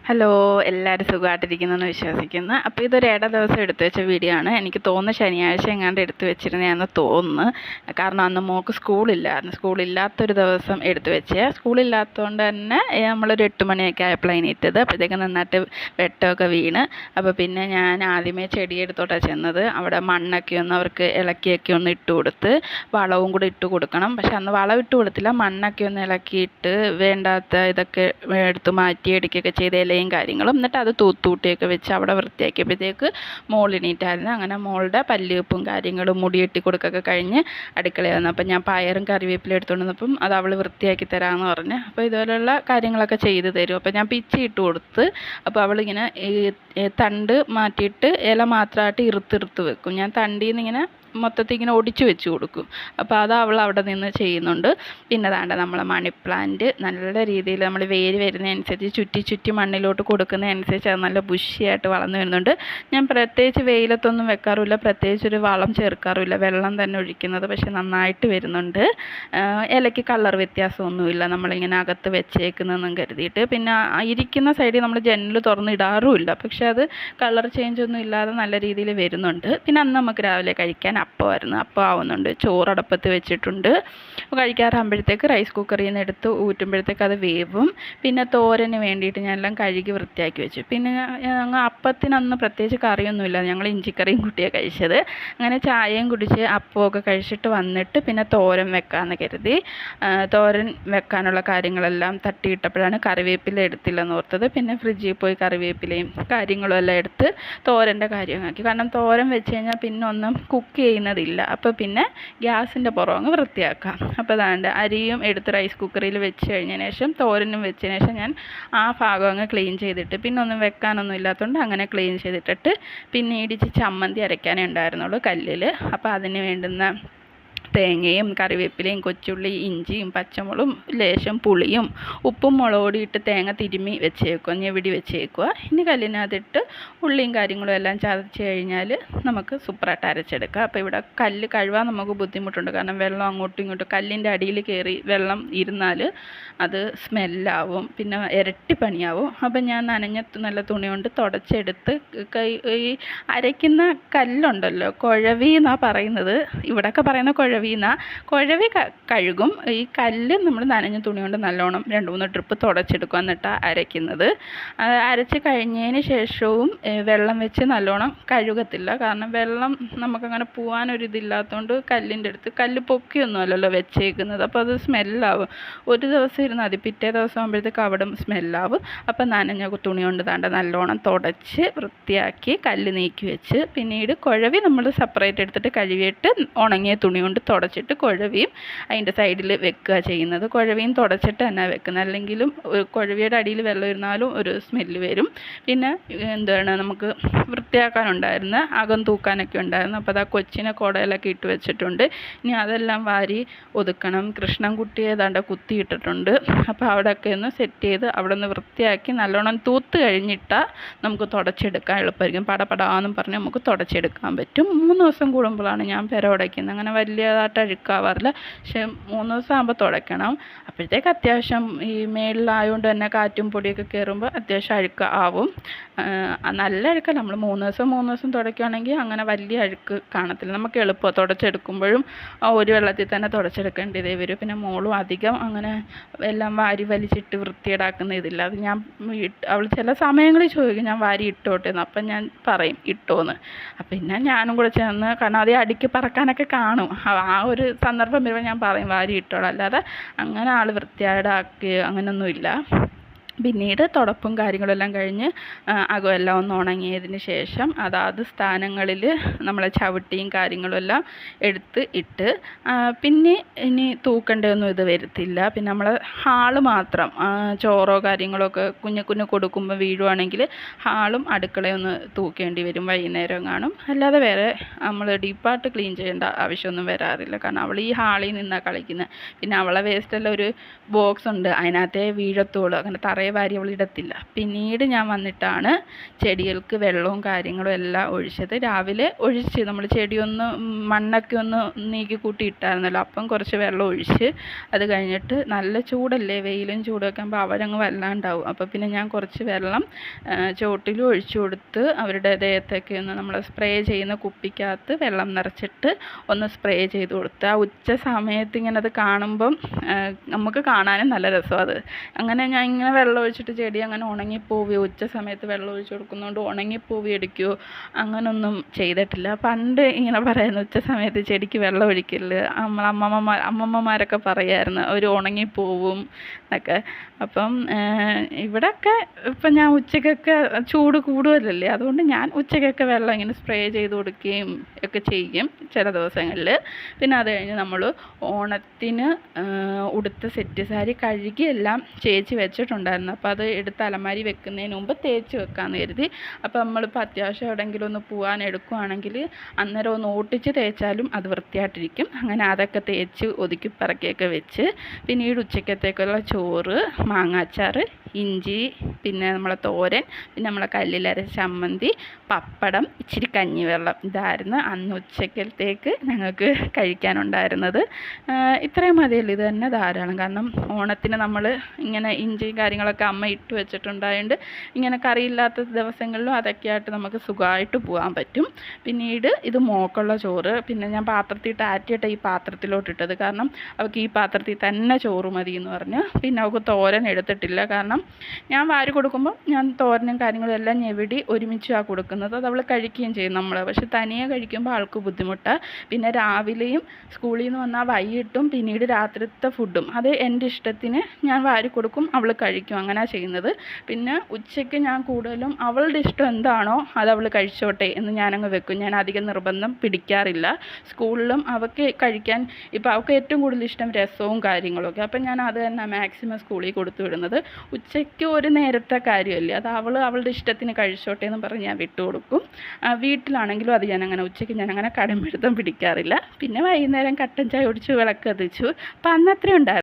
Hello, എല്ലാവരും സുഖമായിട്ടിരിക്കുന്നെന്ന് വിശ്വസിക്കുന്നു. അപ്പോൾ ഇതൊരു ദിവസം എടുത്തു വെച്ച വീഡിയോ ആണ്. എനിക്ക് തോന്നുന്നു ശനിയാഴ്ച എങ്ങാണ്ട് എടുത്തു വെച്ചിരുന്നതാണെന്ന് തോന്നുന്നു. കാരണം അന്ന് മോൾക്ക് സ്കൂളില്ലായിരുന്നു. സ്കൂളില്ലാത്തൊരു ദിവസം എടുത്തു വെച്ചേ. സ്കൂളില്ലാത്തതുകൊണ്ട് തന്നെ നമ്മളൊരു 8 മണിയൊക്കെ ആയപ്പോഴാണ് എണീറ്റത്. അപ്പോഴത്തേക്ക് നന്നായിട്ട് വെട്ടമൊക്കെ വീണ്. അപ്പോൾ പിന്നെ ഞാൻ ആദ്യമേ ചെടിയെടുത്തോട്ടാണ് ചെന്നത്. അവിടെ മണ്ണൊക്കെ ഒന്ന് അവർക്ക് ഇളക്കിയൊക്കെ ഒന്ന് ഇട്ട് കൊടുത്ത് വളവും കൂടി ഇട്ട് കൊടുക്കണം. പക്ഷെ അന്ന് വളം ഇട്ട് കൊടുത്തില്ല. മണ്ണൊക്കെ ഒന്ന് ഇളക്കിയിട്ട് വേണ്ടാത്ത ഇതൊക്കെ എടുത്ത് മാറ്റി എടുക്കുകയൊക്കെ ചെയ്ത് ഇലയും കാര്യങ്ങളും. എന്നിട്ട് അത് തൂത്തൂട്ടിയൊക്കെ വെച്ച് അവിടെ വൃത്തിയാക്കിയപ്പോഴത്തേക്ക് മോൾ എണീറ്റായിരുന്നു. അങ്ങനെ മോളുടെ പല്ലുവെപ്പും കാര്യങ്ങളും മുടിയെട്ടി കൊടുക്കുകയൊക്കെ കഴിഞ്ഞ് അടുക്കളയിൽ വന്നു. അപ്പം ഞാൻ പയറും കറിവേപ്പിലും എടുത്തുകൊണ്ട് വന്നപ്പം അത് അവൾ വൃത്തിയാക്കി തരാമെന്ന് പറഞ്ഞ്. അപ്പോൾ ഇതുപോലെയുള്ള കാര്യങ്ങളൊക്കെ ചെയ്ത് തരും. അപ്പോൾ ഞാൻ പിച്ചി ഇട്ട് കൊടുത്ത്. അപ്പോൾ അവളിങ്ങനെ തണ്ട് മാറ്റിയിട്ട് ഇല മാത്രമായിട്ട് ഇറുത്തിറുത്ത് വെക്കും. ഞാൻ തണ്ടിൽ നിന്ന് ഇങ്ങനെ മൊത്തത്തിൽ ഇങ്ങനെ ഒടിച്ചു വെച്ച് കൊടുക്കും. അപ്പോൾ അത് അവൾ അവിടെ നിന്ന് ചെയ്യുന്നുണ്ട്. പിന്നെ ദാണ്ട നമ്മളെ മണി പ്ലാന്റ് നല്ല രീതിയിൽ നമ്മൾ വേര് വരുന്നതനുസരിച്ച് ചുറ്റി ചുറ്റി മണ്ണിലോട്ട് കൊടുക്കുന്നതനുസരിച്ച് അത് നല്ല ബുഷിയായിട്ട് വളർന്നു വരുന്നുണ്ട്. ഞാൻ പ്രത്യേകിച്ച് വെയിലത്തൊന്നും വെക്കാറില്ല, പ്രത്യേകിച്ചൊരു വളം ചേർക്കാറില്ല, വെള്ളം തന്നെ ഒഴിക്കുന്നത്. പക്ഷെ നന്നായിട്ട് വരുന്നുണ്ട്. ഇലയ്ക്ക് കളർ വ്യത്യാസമൊന്നുമില്ല നമ്മളിങ്ങനെ അകത്ത് വെച്ചേക്കുന്നതെന്നും കരുതിയിട്ട്. പിന്നെ ഇരിക്കുന്ന സൈഡിൽ നമ്മൾ ജനൽ തുറന്ന് ഇടാറുമില്ല, പക്ഷെ അത് കളർ ചേഞ്ച് ഒന്നും ഇല്ലാതെ നല്ല രീതിയിൽ വരുന്നുണ്ട്. പിന്നെ അന്ന് നമുക്ക് രാവിലെ കഴിക്കാൻ അപ്പമായിരുന്നു. അപ്പം ആവുന്നുണ്ട്. ചോറടപ്പത്ത് വെച്ചിട്ടുണ്ട്. കഴിക്കാറാകുമ്പോഴത്തേക്ക് റൈസ് കുക്കറിൽ നിന്ന് എടുത്ത് ഊറ്റുമ്പോഴത്തേക്ക് അത് വേവും. പിന്നെ തോരന് വേണ്ടിയിട്ട് ഞാനെല്ലാം കഴുകി വൃത്തിയാക്കി വെച്ചു. പിന്നെ ഞങ്ങൾ അപ്പത്തിനന്ന് പ്രത്യേകിച്ച് കറിയൊന്നുമില്ല, ഞങ്ങൾ ഇഞ്ചിക്കറിയും കൂട്ടിയാണ് കഴിച്ചത്. അങ്ങനെ ചായയും കുടിച്ച് അപ്പമൊക്കെ കഴിച്ചിട്ട് വന്നിട്ട് പിന്നെ തോരൻ വെക്കാമെന്ന് കരുതി. തോരൻ വെക്കാനുള്ള കാര്യങ്ങളെല്ലാം തട്ടിയിട്ടപ്പോഴാണ് കറിവേപ്പില എടുത്തില്ലെന്ന് ഓർത്തത്. പിന്നെ ഫ്രിഡ്ജിൽ പോയി കറിവേപ്പിലയും കാര്യങ്ങളും എല്ലാം എടുത്ത് തോരൻ്റെ കാര്യമാക്കി. കാരണം തോരൻ വെച്ച് കഴിഞ്ഞാൽ പിന്നെ ഒന്നും കുക്ക് ചെയ്യുന്നതില്ല. അപ്പോൾ പിന്നെ ഗ്യാസിൻ്റെ പുറമങ്ങ് വൃത്തിയാക്കാം. അപ്പോൾ അതാണ്ട് അരിയും എടുത്ത് റൈസ് കുക്കറിൽ വെച്ച് കഴിഞ്ഞതിന് ശേഷം തോരനും വെച്ചതിന് ശേഷം ഞാൻ ആ ഭാഗം അങ്ങ് ക്ലീൻ ചെയ്തിട്ട്, പിന്നെ ഒന്നും വെക്കാനൊന്നും ഇല്ലാത്തതുകൊണ്ട് അങ്ങനെ ക്ലീൻ ചെയ്തിട്ടിട്ട് പിന്നെ ഇടിച്ച് ചമ്മന്തി അരയ്ക്കാനേ ഉണ്ടായിരുന്നുള്ളൂ കല്ലിൽ. അപ്പോൾ അതിന് വേണ്ടുന്ന തേങ്ങയും കറിവേപ്പിലയും കൊച്ചുള്ളി ഇഞ്ചിയും പച്ചമുളകും ലേശം പുളിയും ഉപ്പും മുളകുപൊടി ഇട്ട് തേങ്ങ തിരുമ്മി വെച്ചേക്കുക, ഞെവിടി വെച്ചേക്കുക. ഇനി കല്ലിനകത്തിട്ട് ഉള്ളിയും കാര്യങ്ങളും എല്ലാം ചതച്ച് കഴിഞ്ഞാൽ നമുക്ക് സൂപ്പറായിട്ട് അരച്ചെടുക്കാം. അപ്പോൾ ഇവിടെ കല്ല് കഴുകാൻ നമുക്ക് ബുദ്ധിമുട്ടുണ്ട്. കാരണം വെള്ളം അങ്ങോട്ടും ഇങ്ങോട്ടും കല്ലിൻ്റെ അടിയിൽ കയറി വെള്ളം ഇരുന്നാൽ അത് സ്മെല്ലാവും, പിന്നെ ഇരട്ടി പണിയാവും. അപ്പം ഞാൻ നനഞ്ഞ നല്ല തുണി കൊണ്ട് തുടച്ചെടുത്ത് ഈ അരയ്ക്കുന്ന കല്ലുണ്ടല്ലോ, കുഴവി എന്നാണ് പറയുന്നത്, ഇവിടെയൊക്കെ പറയുന്ന കുഴവി കഴുകും. ഈ കല്ല് നമ്മൾ നനഞ്ഞ തുണി കൊണ്ട് നല്ലോണം 2-3 ട്രിപ്പ് തുടച്ചെടുക്കുക, എന്നിട്ടാണ് അരയ്ക്കുന്നത്. അരച്ച് കഴിഞ്ഞതിന് ശേഷവും വെള്ളം വെച്ച് നല്ലോണം കഴുകത്തില്ല. കാരണം വെള്ളം നമുക്കങ്ങനെ പോകാനൊരിതില്ലാത്തതുകൊണ്ട് കല്ലിൻ്റെ അടുത്ത്, കല്ല് പൊക്കിയൊന്നും അല്ലല്ലോ വെച്ചേക്കുന്നത്, അപ്പോൾ അത് സ്മെല്ലാവും. ഒരു ദിവസം ഇരുന്ന് മതി, പിറ്റേ ദിവസം ആകുമ്പോഴത്തേക്ക് അവിടെ സ്മെല്ലാവും. അപ്പം നനഞ്ഞ തുണി കൊണ്ട് താണ്ട നല്ലോണം തുടച്ച് വൃത്തിയാക്കി കല്ല് നീക്കി വെച്ച് പിന്നീട് കുഴവി നമ്മൾ സെപ്പറേറ്റ് എടുത്തിട്ട് കഴുകിയിട്ട് ഉണങ്ങിയ തുണി കൊണ്ട് തുടച്ചിട്ട് കുഴവിയും അതിൻ്റെ സൈഡിൽ വെക്കുക ചെയ്യുന്നത്. കുഴവിയും തുടച്ചിട്ട് തന്നെ വെക്കുന്നത്, അല്ലെങ്കിലും കുഴവിയുടെ അടിയിൽ വെള്ളം ഇരുന്നാലും ഒരു സ്മെല്ല് വരും. പിന്നെ എന്താണ് നമുക്ക് വൃത്തിയാക്കാനുണ്ടായിരുന്നു, അകം തൂക്കാനൊക്കെ ഉണ്ടായിരുന്നു. അപ്പോൾ അത് ആ കൊച്ചിനെ കുടയിലൊക്കെ ഇട്ട് വെച്ചിട്ടുണ്ട്. ഇനി അതെല്ലാം വാരി ഒതുക്കണം. കൃഷ്ണൻകുട്ടിയെ ഏതാണ്ട് കുത്തിയിട്ടിട്ടുണ്ട്. അപ്പോൾ അവിടെയൊക്കെ ഒന്ന് സെറ്റ് ചെയ്ത് അവിടെ നിന്ന് വൃത്തിയാക്കി നല്ലോണം തൂത്ത് കഴിഞ്ഞിട്ടാൽ നമുക്ക് തുടച്ചെടുക്കാൻ എളുപ്പമായിരിക്കും. പടപടാന്നും പറഞ്ഞ് നമുക്ക് തുടച്ചെടുക്കാൻ പറ്റും. 3 ദിവസം കൂടുമ്പോഴാണ് ഞാൻ പെര ഉടയ്ക്കുന്നത്. അങ്ങനെ വലിയതായിട്ട് അഴുക്കാവാറില്ല, പക്ഷെ 3 ദിവസം ആകുമ്പോൾ തുടയ്ക്കണം. അപ്പോഴത്തേക്ക് അത്യാവശ്യം ഈ മേളിലായതുകൊണ്ട് തന്നെ കാറ്റും പൊടിയൊക്കെ കയറുമ്പോൾ അത്യാവശ്യം അഴുക്ക് ആവും. നല്ല അഴുക്കല്ല, നമ്മൾ 3 ദിവസം തുടയ്ക്കുകയാണെങ്കിൽ അങ്ങനെ വലിയ അഴുക്ക് കാണത്തില്ല. നമുക്ക് എളുപ്പമാണ് തുടച്ചെടുക്കുമ്പോഴും ഒരു വെള്ളത്തിൽ തന്നെ തുടച്ചെടുക്കേണ്ടതേ വരും. പിന്നെ മോളും അധികം അങ്ങനെ എല്ലാം വാരി വലിച്ചിട്ട് വൃത്തിയേടാക്കുന്ന ഇതില്ല. അത് ഞാൻ അവൾ ചില സമയങ്ങളിൽ ചോദിക്കും ഞാൻ വാരി ഇട്ടോട്ടെ എന്ന്. അപ്പം ഞാൻ പറയും ഇട്ടോന്ന്. പിന്നെ ഞാനും കൂടെ ചെന്ന്, കാരണം അതേ അടിക്ക് പറക്കാനൊക്കെ കാണും, ആ ഒരു സന്ദർഭം വരുമ്പോൾ ഞാൻ പറയും വാരി ഇട്ടോളാം. അല്ലാതെ അങ്ങനെ ആൾ വൃത്തിയേടാക്കി അങ്ങനെയൊന്നുമില്ല. പിന്നീട് തുടപ്പും കാര്യങ്ങളെല്ലാം കഴിഞ്ഞ് അകമെല്ലാം ഒന്ന് ഉണങ്ങിയതിന് ശേഷം അതാത് സ്ഥാനങ്ങളിൽ നമ്മളെ ചവിട്ടിയും കാര്യങ്ങളും എല്ലാം എടുത്ത് ഇട്ട് പിന്നെ ഇനി തൂക്കേണ്ടതൊന്നും ഇത് വരുത്തില്ല. പിന്നെ നമ്മൾ ഹാള് മാത്രം ചോറോ കാര്യങ്ങളോ ഒക്കെ കുഞ്ഞു കൊടുക്കുമ്പോൾ വീഴുവാണെങ്കിൽ ഹാളും അടുക്കളയൊന്ന് തൂക്കേണ്ടി വരും, വൈകുന്നേരം കാണും. അല്ലാതെ വേറെ നമ്മൾ ഡീപ്പായിട്ട് ക്ലീൻ ചെയ്യേണ്ട ആവശ്യമൊന്നും വരാറില്ല. കാരണം അവൾ ഈ ഹാളിൽ നിന്നാണ് കളിക്കുന്നത്. പിന്നെ അവളെ വേസ്റ്റെല്ലാം ഒരു ബോക്സ് ഉണ്ട്, അതിനകത്തേ വീഴത്തുള്ളൂ. അങ്ങനെ തറയെ വാരി അവൾ ഇടത്തില്ല. പിന്നീട് ഞാൻ വന്നിട്ടാണ് ചെടികൾക്ക് വെള്ളവും കാര്യങ്ങളും എല്ലാം ഒഴിച്ചത്. രാവിലെ ഒഴിച്ച് നമ്മൾ ചെടിയൊന്ന് മണ്ണൊക്കെ ഒന്ന് നീക്കി കൂട്ടി ഇട്ടായിരുന്നല്ലോ, അപ്പം കുറച്ച് വെള്ളം ഒഴിച്ച് അത് കഴിഞ്ഞിട്ട് നല്ല ചൂടല്ലേ, വെയിലും ചൂടൊക്കെ ആകുമ്പോൾ അവരങ്ങ് വല്ലാണ്ടാവും. അപ്പോൾ പിന്നെ ഞാൻ കുറച്ച് വെള്ളം ചുവട്ടിലും ഒഴിച്ചു കൊടുത്ത് അവരുടെ ദേഹത്തൊക്കെ ഒന്ന് നമ്മൾ സ്പ്രേ ചെയ്യുന്ന കുപ്പിക്കകത്ത് വെള്ളം നിറച്ചിട്ട് ഒന്ന് സ്പ്രേ ചെയ്ത് കൊടുത്ത്. ആ ഉച്ച സമയത്ത് ഇങ്ങനെ അത് കാണുമ്പം നമുക്ക് കാണാനും നല്ല രസമാണ് അത്. അങ്ങനെ ഞാൻ ഇങ്ങനെ വെള്ളം ഒഴിച്ചിട്ട് ചെടി അങ്ങനെ ഉണങ്ങിപ്പോവുകയോ ഉച്ച സമയത്ത് വെള്ളം ഒഴിച്ച് കൊടുക്കുന്നതുകൊണ്ട് ഉണങ്ങിപ്പോവുകയോ എടുക്കുകയോ അങ്ങനൊന്നും ചെയ്തിട്ടില്ല. പണ്ട് ഇങ്ങനെ പറയുന്നു ഉച്ച സമയത്ത് ചെടിക്ക് വെള്ളം ഒഴിക്കല്, നമ്മൾ അമ്മമ്മമാരൊക്കെ പറയായിരുന്നു അവർ ഉണങ്ങിപ്പോവും എന്നൊക്കെ. അപ്പം ഇവിടെയൊക്കെ ഇപ്പം ഞാൻ ഉച്ചക്കൊക്കെ ചൂട് കൂടുതലല്ലേ, അതുകൊണ്ട് ഞാൻ ഉച്ചക്കൊക്കെ വെള്ളം ഇങ്ങനെ സ്പ്രേ ചെയ്ത് കൊടുക്കുകയും ഒക്കെ ചെയ്യും ചില ദിവസങ്ങളിൽ. പിന്നെ അത് കഴിഞ്ഞ് നമ്മൾ ഓണത്തിന് ഉടുത്ത സെറ്റ് സാരി കഴുകി എല്ലാം ചേച്ചി വെച്ചിട്ടുണ്ടായിരുന്നു. അപ്പോൾ അത് എടുത്ത് അലമാരി വെക്കുന്നതിന് മുമ്പ് തേച്ച് വെക്കാമെന്ന് കരുതി. അപ്പോൾ നമ്മളിപ്പോൾ അത്യാവശ്യം എവിടെയെങ്കിലും ഒന്ന് പോകാൻ എടുക്കുകയാണെങ്കിൽ അന്നേരം ഒന്ന് ഓട്ടിച്ച് തേച്ചാലും അത് വൃത്തിയായിട്ടിരിക്കും. അങ്ങനെ അതൊക്കെ തേച്ച് ഒതുക്കി പറക്കിയൊക്കെ വെച്ച് പിന്നീട് ഉച്ചക്കത്തേക്കുള്ള ചോറ്, മാങ്ങാച്ചാർ, ഇഞ്ചി, പിന്നെ നമ്മളെ തോരൻ, പിന്നെ നമ്മളെ കല്ലിലരച്ച ചമ്മന്തി, പപ്പടം, ഇച്ചിരി കഞ്ഞിവെള്ളം, ഇതായിരുന്നു അന്ന് ഉച്ചക്കലത്തേക്ക് ഞങ്ങൾക്ക് കഴിക്കാനുണ്ടായിരുന്നത്. ഇത്രയും മതിയല്ലോ, ഇത് തന്നെ ധാരാളം. കാരണം ഓണത്തിന് നമ്മൾ ഇങ്ങനെ ഇഞ്ചി കാര്യങ്ങളൊക്കെ അമ്മ ഇട്ട് വെച്ചിട്ടുണ്ടായതുകൊണ്ട് ഇങ്ങനെ കറിയില്ലാത്ത ദിവസങ്ങളിലും അതൊക്കെയായിട്ട് നമുക്ക് സുഖമായിട്ട് പോകാൻ പറ്റും. പിന്നീട് ഇത് മോക്കുള്ള ചോറ്, പിന്നെ ഞാൻ പാത്രത്തിൽ ആറ്റിയിട്ട് ഈ പാത്രത്തിലോട്ട് ഇട്ടത്, കാരണം അവൾക്ക് ഈ പാത്രത്തിൽ തന്നെ ചോറ് മതി എന്ന് പറഞ്ഞ്. പിന്നെ അവൾക്ക് തോരൻ എടുത്തിട്ടില്ല, കാരണം ഞാൻ വാരി കൊടുക്കുമ്പോൾ ഞാൻ തോരനും കാര്യങ്ങളും എല്ലാം ഞെവിടി ഒരുമിച്ചാണ് കൊടുക്കുന്നത്. അത് അവൾ കഴിക്കുകയും ചെയ്യും നമ്മൾ. പക്ഷെ തനിയെ കഴിക്കുമ്പോൾ ആൾക്ക് ബുദ്ധിമുട്ടാണ്. പിന്നെ രാവിലെയും സ്കൂളിൽ നിന്ന് വന്നാൽ വൈകിട്ടും പിന്നീട് രാത്രിത്തെ ഫുഡും അത് എൻ്റെ ഇഷ്ടത്തിന് ഞാൻ വാരി കൊടുക്കും, അവൾ കഴിക്കും, അങ്ങനെയാണ് ചെയ്യുന്നത്. പിന്നെ ഉച്ചയ്ക്ക് ഞാൻ കൂടുതലും അവളുടെ ഇഷ്ടം എന്താണോ അത് അവൾ കഴിച്ചോട്ടെ എന്ന് ഞാനങ്ങ് വെക്കും. ഞാൻ അധികം നിർബന്ധം പിടിക്കാറില്ല. സ്കൂളിലും അവൾക്ക് കഴിക്കാൻ ഇപ്പോൾ അവൾക്ക് ഏറ്റവും കൂടുതൽ ഇഷ്ടം രസവും കാര്യങ്ങളൊക്കെ, അപ്പം ഞാൻ അത് തന്നെ മാക്സിമം സ്കൂളിൽ കൊടുത്തു വിടുന്നത്. ഉച്ചയ്ക്ക് ഒരു നേരത്തെ കാര്യമല്ലേ, അത് അവളുടെ ഇഷ്ടത്തിന് കഴിച്ചോട്ടെ എന്ന് പറഞ്ഞ് ഞാൻ വിട്ടുകൊടുക്കും. വീട്ടിലാണെങ്കിലും അത് ഞാനങ്ങനെ ഉച്ചയ്ക്ക് ഞാനങ്ങനെ കടുംപിടുത്തം പിടിക്കാറില്ല. പിന്നെ വൈകുന്നേരം കട്ടൻ ചായ കുടിച്ച് വിളക്ക് കത്തിച്ചു. അപ്പം അന്നത്രയും ഉണ്ടായിരുന്നു.